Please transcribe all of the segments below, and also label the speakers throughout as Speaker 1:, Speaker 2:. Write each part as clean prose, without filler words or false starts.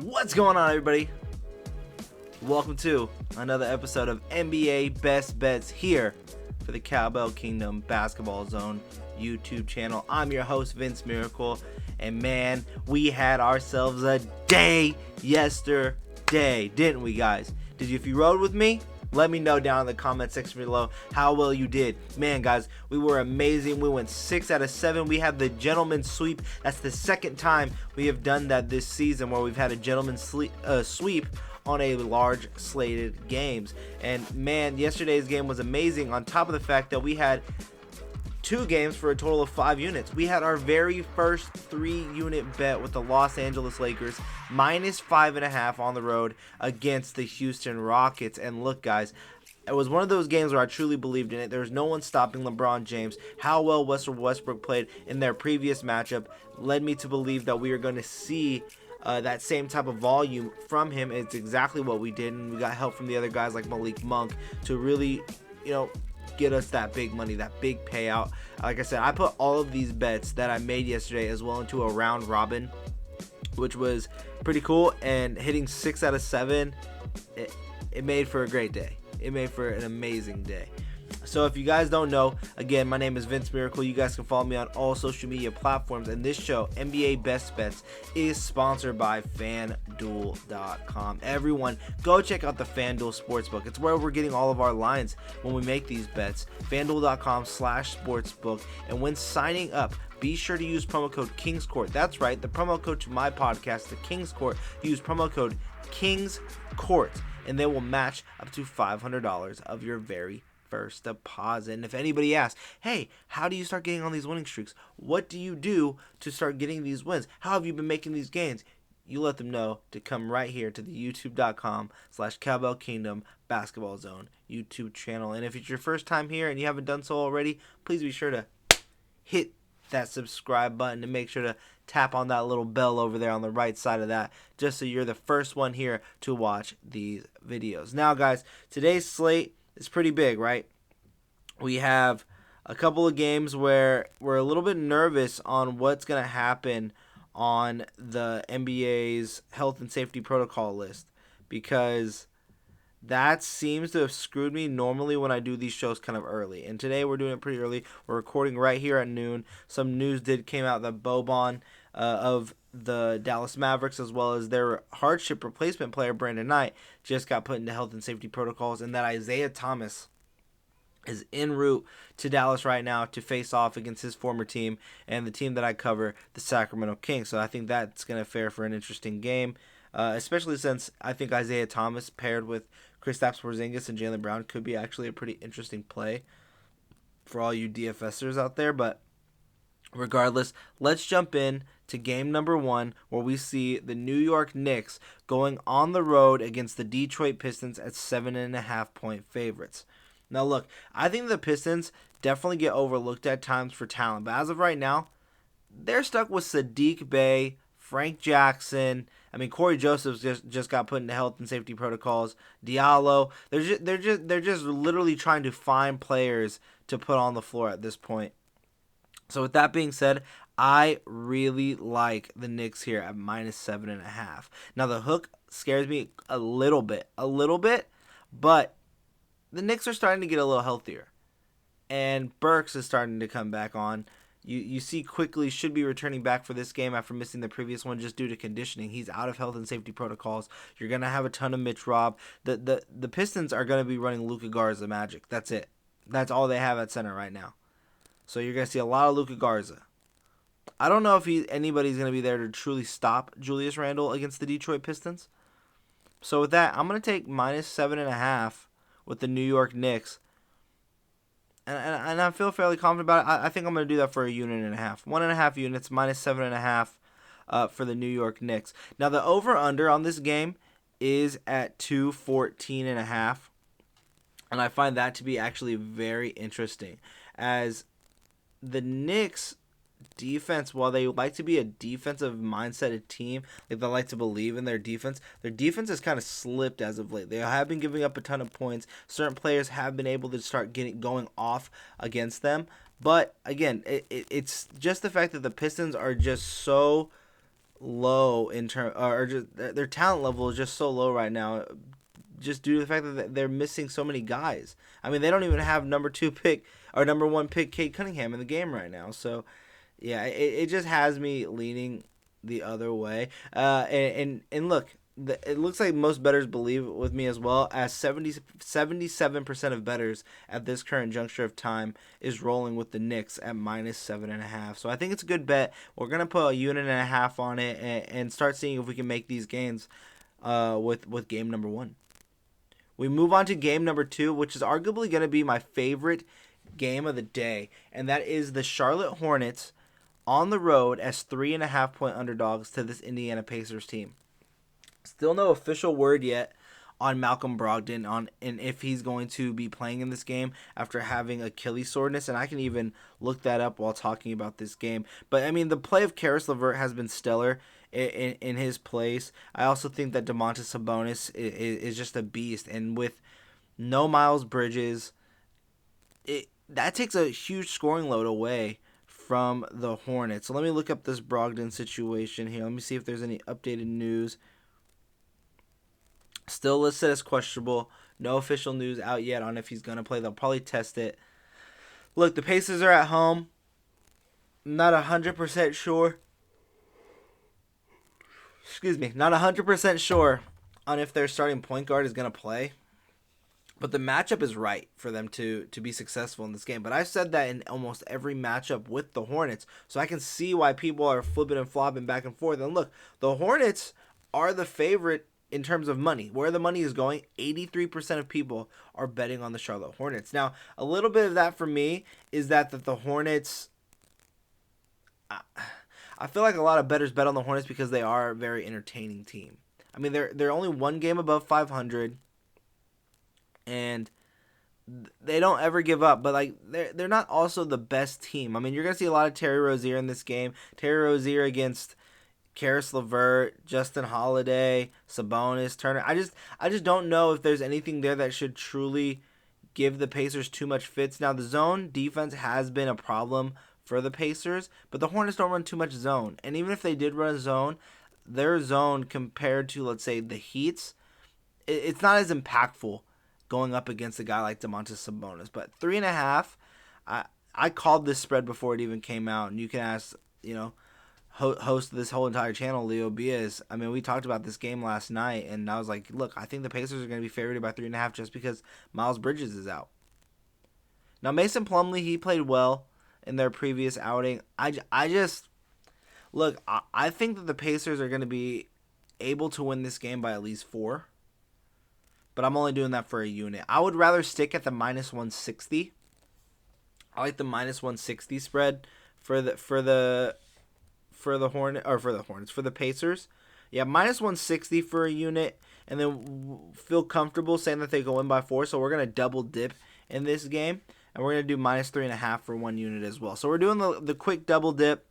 Speaker 1: What's going on, everybody? Welcome to another episode of NBA Best Bets here for the Cowbell Kingdom Basketball Zone YouTube channel. I'm your host, Vince Miracle, and man, we had ourselves a day yesterday, didn't we, guys? If you rode with me, let me know down in the comment section below how well you did. Man, guys, we were amazing. We went 6 out of 7. We had the gentleman's sweep. That's the second time we have done that this season, where we've had a gentleman's sweep on a large slated games. And man, yesterday's game was amazing, on top of the fact that we had 2 games for a total of 5 units. We had our very first 3-unit bet with the Los Angeles Lakers minus 5.5 on the road against the Houston Rockets. And look, guys, it was one of those games where I truly believed in it. There was no one stopping LeBron James. How well Westbrook played in their previous matchup led me to believe that we are going to see that same type of volume from him. It's exactly what we did, and we got help from the other guys like Malik Monk to really, get us that big money, that big payout. Like I said, I put all of these bets that I made yesterday as well into a round robin, which was pretty cool, and hitting 6 out of 7, it made for a great day. It made for an amazing day. So if you guys don't know, again, my name is Vince Miracle. You guys can follow me on all social media platforms. And this show, NBA Best Bets, is sponsored by FanDuel.com. Everyone, go check out the FanDuel Sportsbook. It's where we're getting all of our lines when we make these bets. FanDuel.com/sportsbook. And when signing up, be sure to use promo code KingsCourt. That's right, the promo code to my podcast, the Kings Court. Use promo code KingsCourt, and they will match up to $500 of your very first deposit. And if anybody asks, hey, how do you start getting on these winning streaks? What do you do to start getting these wins? How have you been making these gains? You let them know to come right here to the youtube.com/Cowbell Kingdom Basketball Zone YouTube channel. And if it's your first time here and you haven't done so already, please be sure to hit that subscribe button and make sure to tap on that little bell over there on the right side of that, just so you're the first one here to watch these videos. Now, guys, today's slate is pretty big, right? We have a couple of games where we're a little bit nervous on what's going to happen on the NBA's health and safety protocol list, because that seems to have screwed me normally when I do these shows kind of early. And today we're doing it pretty early. We're recording right here at noon. Some news came out that Boban of the Dallas Mavericks, as well as their hardship replacement player Brandon Knight, just got put into health and safety protocols, and that Isaiah Thomas is en route to Dallas right now to face off against his former team and the team that I cover, the Sacramento Kings. So I think that's going to fare for an interesting game, especially since I think Isaiah Thomas paired with Kristaps Porzingis and Jaylen Brown could be actually a pretty interesting play for all you DFSers out there. But regardless, let's jump in to game number 1, where we see the New York Knicks going on the road against the Detroit Pistons at 7.5-point favorites. Now, look, I think the Pistons definitely get overlooked at times for talent, but as of right now, they're stuck with Sadiq Bey, Frank Jackson. I mean, Corey Josephs just got put into health and safety protocols. Diallo, they're just literally trying to find players to put on the floor at this point. So with that being said, I really like the Knicks here at minus 7.5. Now the hook scares me a little bit, but the Knicks are starting to get a little healthier, and Burks is starting to come back on. You see Quickly should be returning back for this game after missing the previous one just due to conditioning. He's out of health and safety protocols. You're going to have a ton of Mitch Robb. The Pistons are going to be running Luka Garza Magic. That's it. That's all they have at center right now. So you're going to see a lot of Luka Garza. I don't know if anybody's going to be there to truly stop Julius Randle against the Detroit Pistons. So with that, I'm going to take minus 7.5 with the New York Knicks. And I feel fairly confident about it. I think I'm going to do that for 1.5 units. 1.5 units, minus 7.5 for the New York Knicks. Now, the over-under on this game is at 214.5. And I find that to be actually very interesting, as the Knicks defense, while they like to be a defensive mindset team, like they like to believe in their defense has kind of slipped as of late. They have been giving up a ton of points. Certain players have been able to start going off against them. But again, it's just the fact that the Pistons are just so low in term, or just their talent level is just so low right now, just due to the fact that they're missing so many guys. I mean, they don't even have number 2 pick or number 1 pick Cade Cunningham in the game right now. So, yeah, it just has me leaning the other way. And look, it looks like most bettors believe with me as well, as 77% of bettors at this current juncture of time is rolling with the Knicks at -7.5. So I think it's a good bet. We're going to put a unit and a half on it and start seeing if we can make these gains with game number 1. We move on to game number 2, which is arguably going to be my favorite game of the day, and that is the Charlotte Hornets on the road as 3.5-point underdogs to this Indiana Pacers team. Still no official word yet on Malcolm Brogdon and if he's going to be playing in this game after having Achilles soreness, and I can even look that up while talking about this game. But I mean, the play of Karis LeVert has been stellar in his place. I also think that Domantas Sabonis is just a beast, and with no Miles Bridges, that takes a huge scoring load away from the Hornets. So let me look up this Brogdon situation here. Let me see if there's any updated news. Still listed as questionable. No official news out yet on if he's going to play. They'll probably test it. Look, the Pacers are at home. I'm not 100% sure. Not 100% sure on if their starting point guard is going to play. But the matchup is right for them to be successful in this game. But I've said that in almost every matchup with the Hornets. So I can see why people are flipping and flopping back and forth. And look, the Hornets are the favorite in terms of money. Where the money is going, 83% of people are betting on the Charlotte Hornets. Now, a little bit of that for me is that the Hornets, I feel like a lot of bettors bet on the Hornets because they are a very entertaining team. I mean, they're only one game above 500, and they don't ever give up. But like they're not also the best team. I mean, you're gonna see a lot of Terry Rozier in this game. Terry Rozier against Karis LeVert, Justin Holiday, Sabonis, Turner. I just don't know if there's anything there that should truly give the Pacers too much fits. Now, the zone defense has been a problem for the Pacers, but the Hornets don't run too much zone. And even if they did run a zone, their zone compared to, let's say, the Heat's, it's not as impactful going up against a guy like Domantas Sabonis. But 3.5, I called this spread before it even came out, and you can ask, host of this whole entire channel, Leo Bias. I mean, we talked about this game last night, and I was like, look, I think the Pacers are going to be favored by 3.5 just because Miles Bridges is out. Now, Mason Plumlee, he played well in their previous outing. I think that the Pacers are going to be able to win this game by at least 4, but I'm only doing that for a unit. I would rather stick at the -160. I like the -160 spread for the Pacers. Yeah, -160 for a unit, and then feel comfortable saying that they go in by 4. So we're gonna double dip in this game, and we're gonna do -3.5 for 1 unit as well. So we're doing the quick double dip.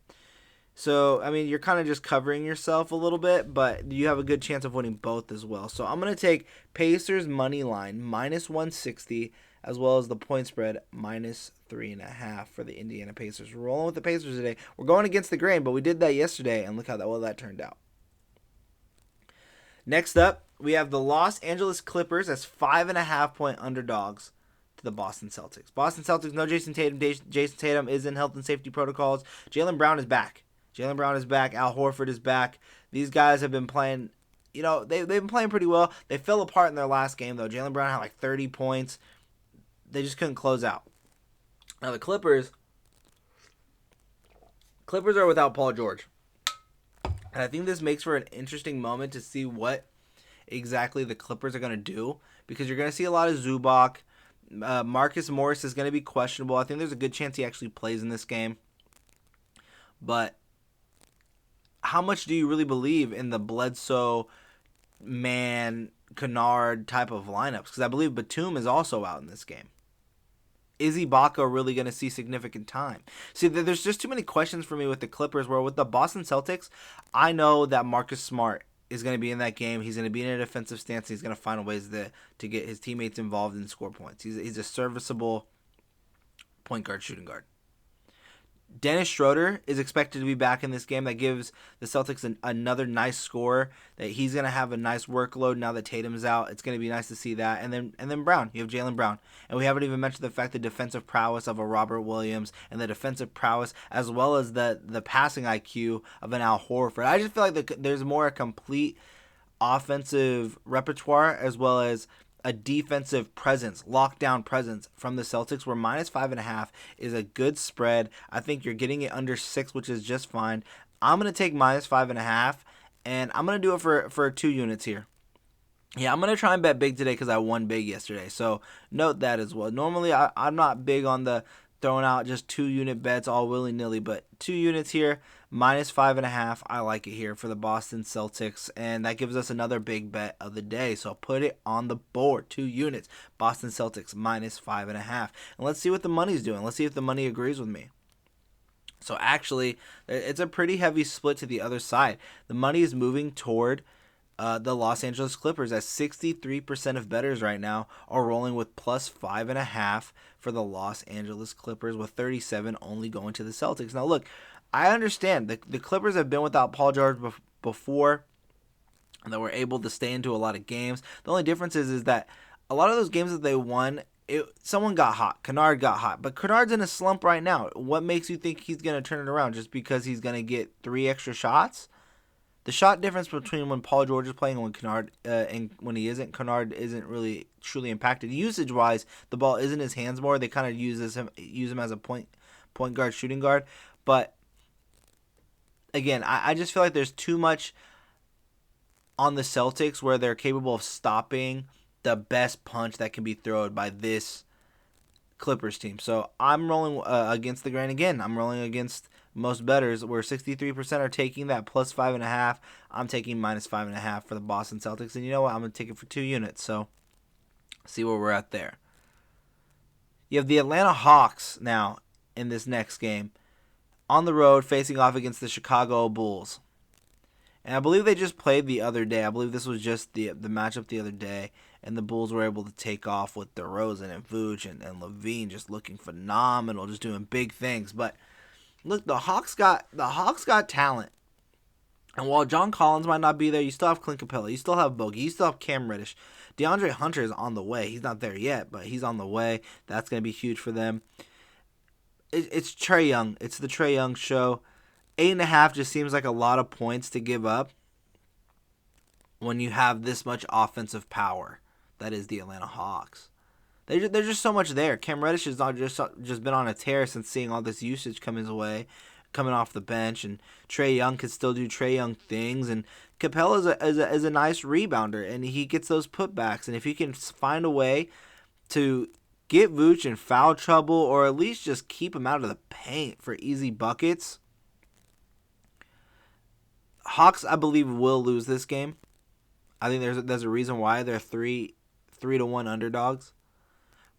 Speaker 1: So I mean, you're kind of just covering yourself a little bit, but you have a good chance of winning both as well. So I'm gonna take Pacers money line -160, as well as the point spread -3.5 for the Indiana Pacers. We're rolling with the Pacers today. We're going against the grain, but we did that yesterday, and look how that turned out. Next up, we have the Los Angeles Clippers as 5.5-point underdogs to the Boston Celtics. Boston Celtics, no Jason Tatum. Jason Tatum is in health and safety protocols. Jaylen Brown is back. Al Horford is back. These guys have been playing, they've been playing pretty well. They fell apart in their last game, though. Jaylen Brown had like 30 points. They just couldn't close out. Now the Clippers are without Paul George. And I think this makes for an interesting moment to see what exactly the Clippers are going to do, because you're going to see a lot of Zubac. Marcus Morris is going to be questionable. I think there's a good chance he actually plays in this game. But how much do you really believe in the Bledsoe, Kennard type of lineups? Because I believe Batum is also out in this game. Is Ibaka really going to see significant time? See, there's just too many questions for me with the Clippers, where with the Boston Celtics, I know that Marcus Smart is going to be in that game. He's going to be in a defensive stance. He's going to find ways to get his teammates involved and score points. He's a serviceable point guard, shooting guard. Dennis Schroeder is expected to be back in this game. That gives the Celtics another nice score. That he's going to have a nice workload now that Tatum's out. It's going to be nice to see that. And then Brown. You have Jaylen Brown. And we haven't even mentioned the fact the defensive prowess of a Robert Williams and the defensive prowess as well as the passing IQ of an Al Horford. I just feel like there's more a complete offensive repertoire as well as a defensive presence, lockdown presence from the Celtics, where -5.5 is a good spread. I think you're getting it under 6, which is just fine. I'm going to take -5.5, and I'm going to do it for 2 units here. Yeah, I'm going to try and bet big today because I won big yesterday, so note that as well. Normally, I'm not big on the throwing out just 2-unit bets all willy-nilly, but 2 units here, -5.5. I like it here for the Boston Celtics, and that gives us another big bet of the day. So put it on the board. 2 units, Boston Celtics -5.5. And let's see what the money's doing. Let's see if the money agrees with me. So actually, it's a pretty heavy split to the other side. The money is moving toward the Los Angeles Clippers, as 63% of bettors right now are rolling with +5.5 for the Los Angeles Clippers, with 37 only going to the Celtics. Now look, I understand the Clippers have been without Paul George before, and they were able to stay into a lot of games. The only difference is that a lot of those games that they won, someone got hot. Kennard got hot. But Kennard's in a slump right now. What makes you think he's going to turn it around just because he's going to get 3 extra shots? The shot difference between when Paul George is playing and when Kennard and when he isn't, Kennard isn't really truly impacted. Usage-wise, the ball is in his hands more. They kind of use him as a point guard, shooting guard. But again, I just feel like there's too much on the Celtics where they're capable of stopping the best punch that can be thrown by this Clippers team. So I'm rolling against the grain again. I'm rolling against most bettors, where 63% are taking that +5.5. I'm taking -5.5 for the Boston Celtics. And you know what? I'm going to take it for 2 units. So see where we're at there. You have the Atlanta Hawks now in this next game, on the road facing off against the Chicago Bulls. And I believe they just played the other day. I believe this was just the matchup the other day. And the Bulls were able to take off with DeRozan and Vooch and Levine just looking phenomenal, just doing big things. But look, the Hawks got talent. And while John Collins might not be there, you still have Clint Capella, you still have Bogey, you still have Cam Reddish. DeAndre Hunter is on the way. He's not there yet, but he's on the way. That's going to be huge for them. It's Trae Young. It's the Trae Young show. 8.5 just seems like a lot of points to give up when you have this much offensive power. That is the Atlanta Hawks. There's just so much there. Cam Reddish has not just been on a tear since seeing all this usage come his way, coming off the bench, and Trae Young can still do Trae Young things, and Capella is a nice rebounder, and he gets those putbacks, and if he can find a way to get Vooch in foul trouble or at least just keep him out of the paint for easy buckets, Hawks, I believe, will lose this game. I think there's a reason why they're 3-1 underdogs.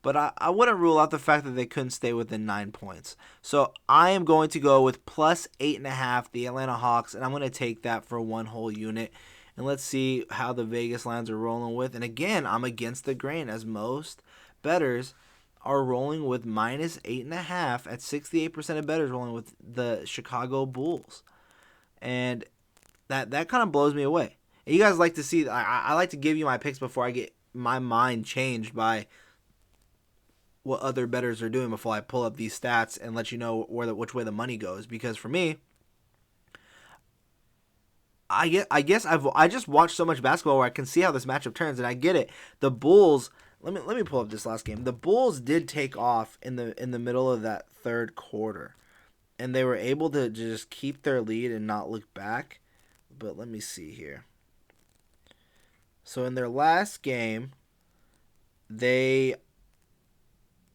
Speaker 1: But I wouldn't rule out the fact that they couldn't stay within 9 points. So I am going to go with +8.5, the Atlanta Hawks, and I'm going to take that for 1 whole unit. And let's see how the Vegas lines are rolling with. And again, I'm against the grain, as most bettors are rolling with -8.5 at 68% of bettors rolling with the Chicago Bulls. And that kind of blows me away. And you guys like to see, I like to give you my picks before I get my mind changed by what other bettors are doing before I pull up these stats and let you know which way the money goes. Because for me, I guess I just watched so much basketball where I can see how this matchup turns, and I get it. The Bulls, let me pull up this last game. The Bulls did take off in the middle of that third quarter, and they were able to just keep their lead and not look back. But let me see here. So in their last game, they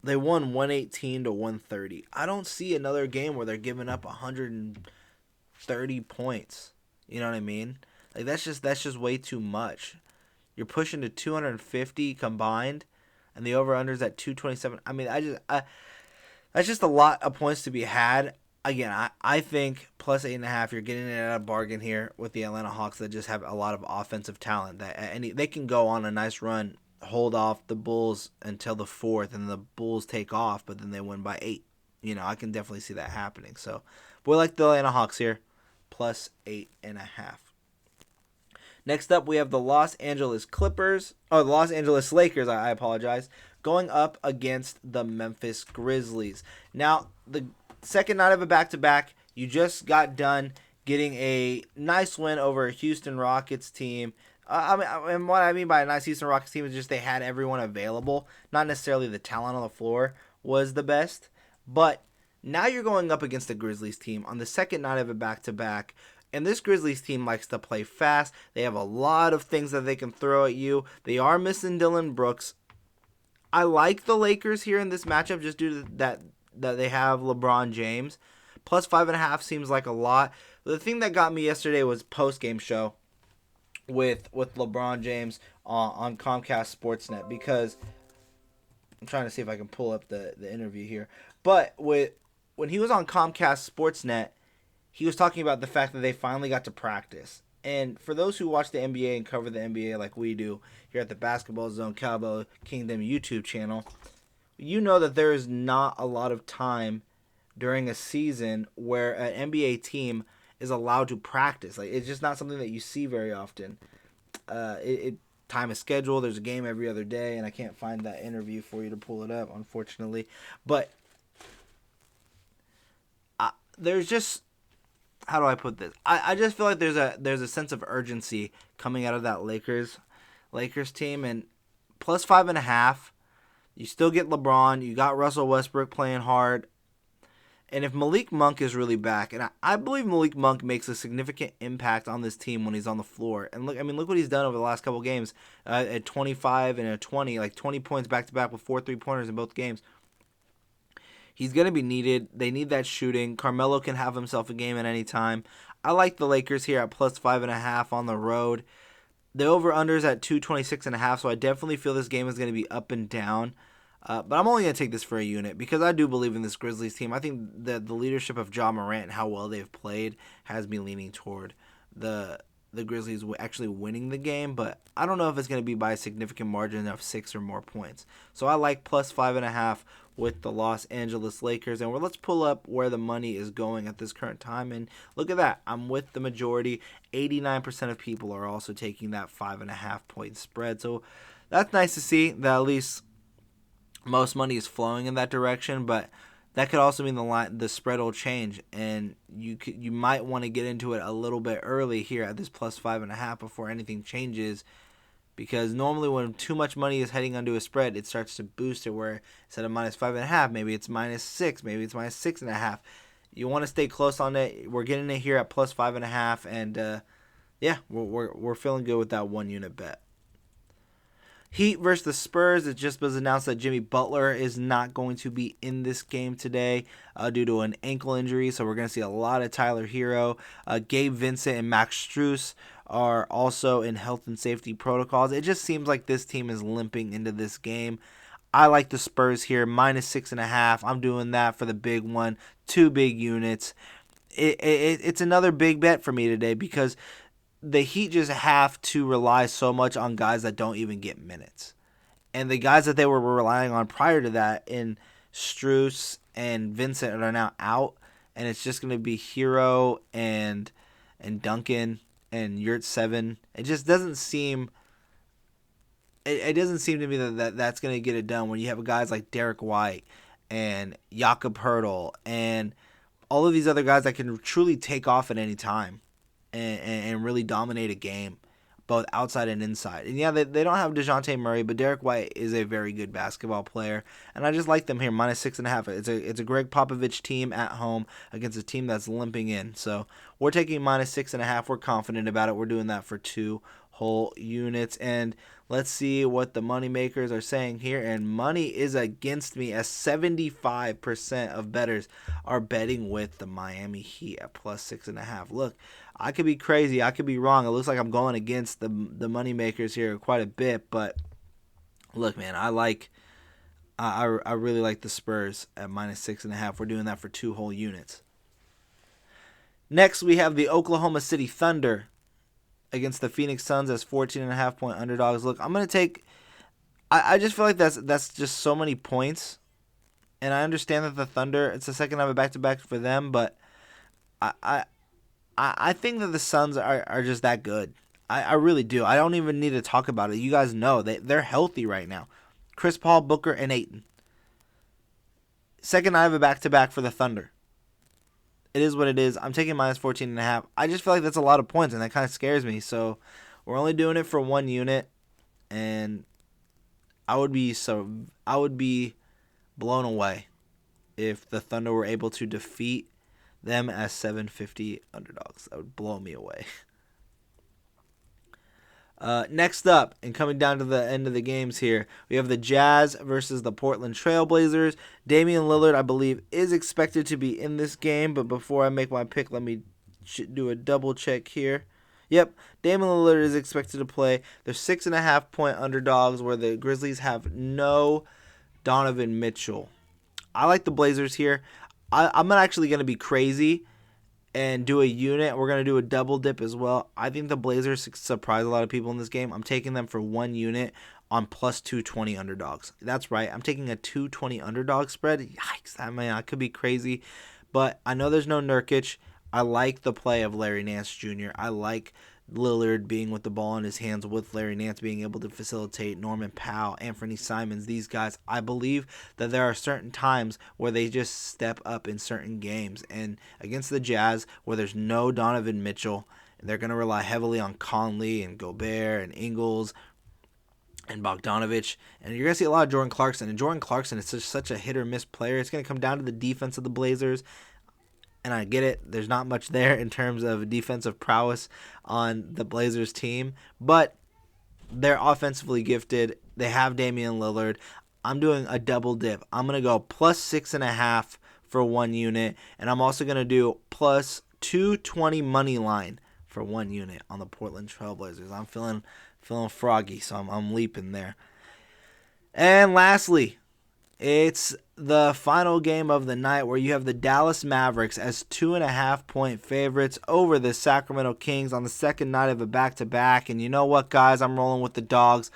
Speaker 1: won 118-130. I don't see another game where they're giving up 130 points. You know what I mean? Like that's just way too much. You're pushing to 250 combined, and the over/under's at 227. I mean, that's just a lot of points to be had. Again, I think +8.5, you're getting it at a bargain here with the Atlanta Hawks that just have a lot of offensive talent. They can go on a nice run, hold off the Bulls until the fourth, and the Bulls take off, but then they win by 8. I can definitely see that happening. So, we like the Atlanta Hawks here, plus 8.5. Next up, we have the Los Angeles Lakers, I apologize, going up against the Memphis Grizzlies. Now, the second night of a back-to-back, you just got done getting a nice win over a Houston Rockets team. And what I mean by a nice Houston Rockets team is just they had everyone available. Not necessarily the talent on the floor was the best. But now you're going up against the Grizzlies team on the second night of a back-to-back. And this Grizzlies team likes to play fast. They have a lot of things that they can throw at you. They are missing Dillon Brooks. I like the Lakers here in this matchup just due to that they have LeBron James. Plus 5.5 seems like a lot. The thing that got me yesterday was post-game show with LeBron James on Comcast Sportsnet, because I'm trying to see if I can pull up the interview here. But when he was on Comcast Sportsnet, he was talking about the fact that they finally got to practice. And for those who watch the NBA and cover the NBA like we do here at the Basketball Zone Cowboy Kingdom YouTube channel, you know that there is not a lot of time during a season where an NBA team is allowed to practice. Like, it's just not something that you see very often. Time is scheduled. There's a game every other day, and I can't find that interview for you to pull it up, unfortunately. But there's just, how do I put this? I just feel like there's a sense of urgency coming out of that Lakers team, and plus 5.5. You still get LeBron. You got Russell Westbrook playing hard. And if Malik Monk is really back, and I believe Malik Monk makes a significant impact on this team when he's on the floor. And look what he's done over the last couple games. At 25 and a 20, like 20 points back-to-back with 4 3-pointers in both games. He's going to be needed. They need that shooting. Carmelo can have himself a game at any time. I like the Lakers here at plus 5.5 on the road. The over-under is at 226.5, so I definitely feel this game is going to be up and down. But I'm only going to take this for a unit because I do believe in this Grizzlies team. I think that the leadership of Ja Morant and how well they've played has me leaning toward the Grizzlies actually winning the game. But I don't know if it's going to be by a significant margin of 6 or more points. So I like plus 5.5 with the Los Angeles Lakers. And let's pull up where the money is going at this current time. And look at that. I'm with the majority. 89% of people are also taking that 5.5 point spread. So that's nice to see that at least most money is flowing in that direction, but that could also mean the spread will change, and you might want to get into it a little bit early here at this plus 5.5 before anything changes, because normally when too much money is heading onto a spread, it starts to boost it where instead of minus 5.5, maybe it's minus 6, maybe it's minus 6.5. You want to stay close on it. We're getting it here at plus 5.5, and yeah, we're feeling good with that 1 unit bet. Heat versus the Spurs. It just was announced that Jimmy Butler is not going to be in this game today due to an ankle injury. So we're going to see a lot of Tyler Hero. Gabe Vincent and Max Strus are also in health and safety protocols. It just seems like this team is limping into this game. I like the Spurs here, minus 6.5. I'm doing that for the big one. 2 big units. It's another big bet for me today because the Heat just have to rely so much on guys that don't even get minutes. And the guys that they were relying on prior to that in Strus and Vincent are now out. And it's just going to be Hero and Duncan and Yurt 7. It just doesn't seem... It doesn't seem to me that's going to get it done when you have guys like Derek White and Jakob Poeltl and all of these other guys that can truly take off at any time. And really dominate a game, both outside and inside. And yeah, they don't have DeJounte Murray, but Derek White is a very good basketball player. And I just like them here, minus 6.5. It's a Greg Popovich team at home against a team that's limping in. So we're taking minus 6.5. We're confident about it. We're doing that for 2 whole units. And let's see what the money makers are saying here. And money is against me, as 75% of bettors are betting with the Miami Heat at plus 6.5. Look, I could be crazy. I could be wrong. It looks like I'm going against the money makers here quite a bit. But look, man, I really like the Spurs at minus 6.5. We're doing that for 2 whole units. Next, we have the Oklahoma City Thunder against the Phoenix Suns as 14.5 point underdogs. Look, I'm going to take... I just feel like that's just so many points And I understand that the Thunder, it's the second time a back-to-back for them, but I think that the Suns are just that good. I really do. I don't even need to talk about it. You guys know they're healthy right now. Chris Paul, Booker, and Ayton. Second night of a back-to-back for the Thunder. It is what it is. I'm taking minus 14.5. I just feel like that's a lot of points, and that kind of scares me. So we're only doing it for one unit, and I would be blown away if the Thunder were able to defeat them as 750 underdogs. That would blow me away. Next up, and coming down to the end of the games here, we have the Jazz versus the Portland Trailblazers. Damian Lillard, I believe, is expected to be in this game, but before I make my pick, let me do a double check here. Yep, Damian Lillard is expected to play. They're 6.5 point underdogs, where the Grizzlies have no Donovan Mitchell. I like the Blazers here. I'm not actually going to be crazy and do a unit. We're going to do a double dip as well. I think the Blazers surprise a lot of people in this game. I'm taking them for one unit on plus 220 underdogs. That's right. I'm taking a 220 underdog spread. Yikes. I could be crazy. But I know there's no Nurkic. I like the play of Larry Nance Jr. I like Lillard being with the ball in his hands, with Larry Nance being able to facilitate, Norman Powell, Anthony Simons, these guys. I believe that there are certain times where they just step up in certain games. And against the Jazz, where there's no Donovan Mitchell, they're going to rely heavily on Conley and Gobert and Ingles and Bogdanovich. And you're going to see a lot of Jordan Clarkson. And Jordan Clarkson is such a hit-or-miss player. It's going to come down to the defense of the Blazers. And I get it. There's not much there in terms of defensive prowess on the Blazers team. But they're offensively gifted. They have Damian Lillard. I'm doing a double dip. I'm going to go plus 6.5 for one unit. And I'm also going to do plus 220 money line for one unit on the Portland Trailblazers. I'm feeling froggy, so I'm leaping there. And lastly, it's the final game of the night, where you have the Dallas Mavericks as 2.5 point favorites over the Sacramento Kings on the second night of a back-to-back. And you know what, guys? I'm rolling with the dogs.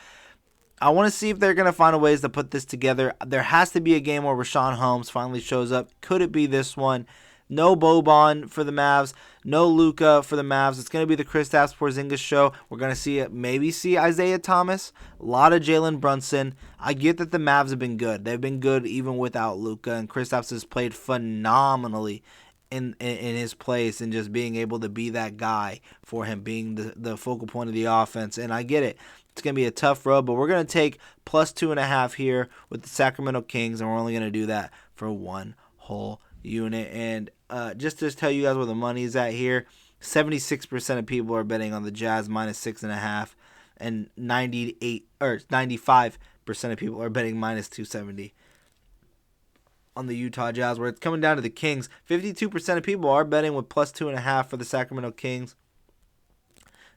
Speaker 1: I want to see if they're going to find ways to put this together. There has to be a game where Rashawn Holmes finally shows up. Could it be this one? No Boban for the Mavs. No Luka for the Mavs. It's going to be the Kristaps Porzingis show. We're going to see Isaiah Thomas. A lot of Jalen Brunson. I get that the Mavs have been good. They've been good even without Luka. And Kristaps has played phenomenally in his place and just being able to be that guy for him, being the focal point of the offense. And I get it. It's going to be a tough road, but we're going to take plus 2.5 here with the Sacramento Kings, and we're only going to do that for one whole unit. And just to tell you guys where the money is at here, 76% of people are betting on the Jazz minus 6.5, and 95% of people are betting minus 270 on the Utah Jazz. Where it's coming down to the Kings, 52% of people are betting with plus 2.5 for the Sacramento Kings.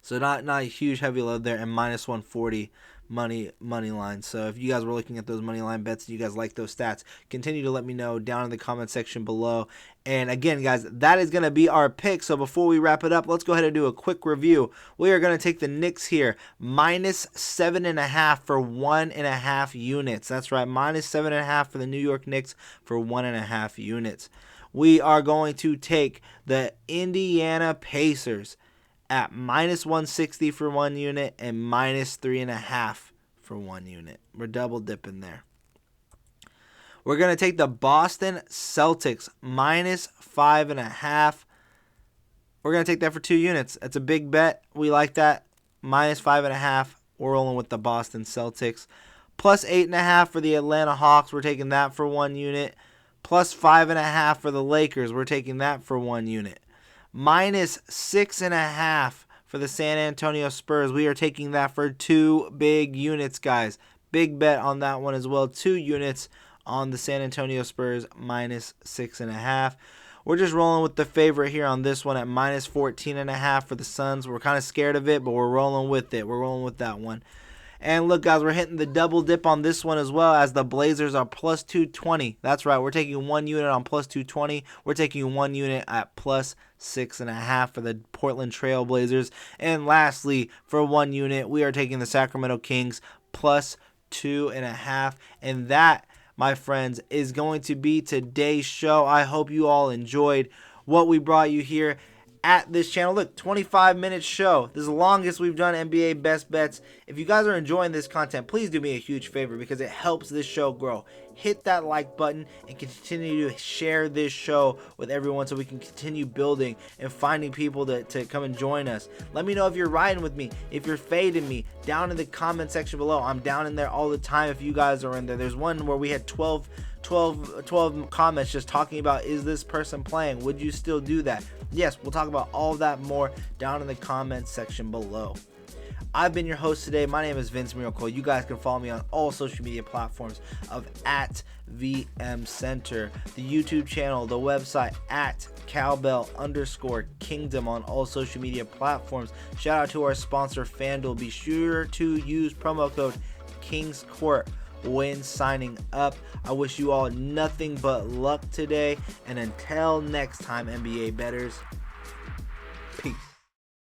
Speaker 1: So not a huge heavy load there, and minus 140 money line. So if you guys were looking at those money line bets and you guys like those stats, continue to let me know down in the comment section below. And again, guys, that is going to be our pick. So before we wrap it up, let's go ahead and do a quick review. We are going to take the Knicks here, minus 7.5 for 1.5 units. That's right, minus 7.5 for the New York Knicks for 1.5 units. We are going to take the Indiana Pacers at minus 160 for one unit and minus 3.5 for one unit. We're double dipping there. We're going to take the Boston Celtics minus 5.5. We're going to take that for 2 units. That's a big bet. We like that. Minus 5.5. We're rolling with the Boston Celtics. Plus 8.5 for the Atlanta Hawks. We're taking that for 1 unit. Plus 5.5 for the Lakers. We're taking that for 1 unit. Minus 6.5 for the San Antonio Spurs. We are taking that for 2 big units, guys. Big bet on that one as well. 2 units on the San Antonio Spurs, minus 6.5. We're just rolling with the favorite here on this one at minus 14.5 for the Suns. We're kind of scared of it, but we're rolling with it. We're rolling with that one. And look, guys, we're hitting the double dip on this one as well, as the Blazers are plus 220. That's right. We're taking 1 unit on plus 220. We're taking 1 unit at plus 6.5 for the Portland Trailblazers. And lastly, for 1 unit, we are taking the Sacramento Kings plus 2.5. And that my friends, is going to be today's show. I hope you all enjoyed what we brought you here at this channel. Look, 25-minute show. This is the longest we've done NBA Best Bets. If you guys are enjoying this content, please do me a huge favor because it helps this show grow. Hit that like button and continue to share this show with everyone so we can continue building and finding people to come and join us. Let me know if you're riding with me, if you're fading me, down in the comment section below. I'm down in there all the time if you guys are in there. There's one where we had 12 comments just talking about, is this person playing? Would you still do that? Yes, we'll talk about all of that more down in the comments section below. I've been your host today. My name is Vince Miracle. You guys can follow me on all social media platforms of @VMCenter, the YouTube channel, the website @Cowbell_Kingdom on all social media platforms. Shout out to our sponsor FanDuel. Be sure to use promo code KingsCourt when signing up. I wish you all nothing but luck today, and until next time, NBA bettors,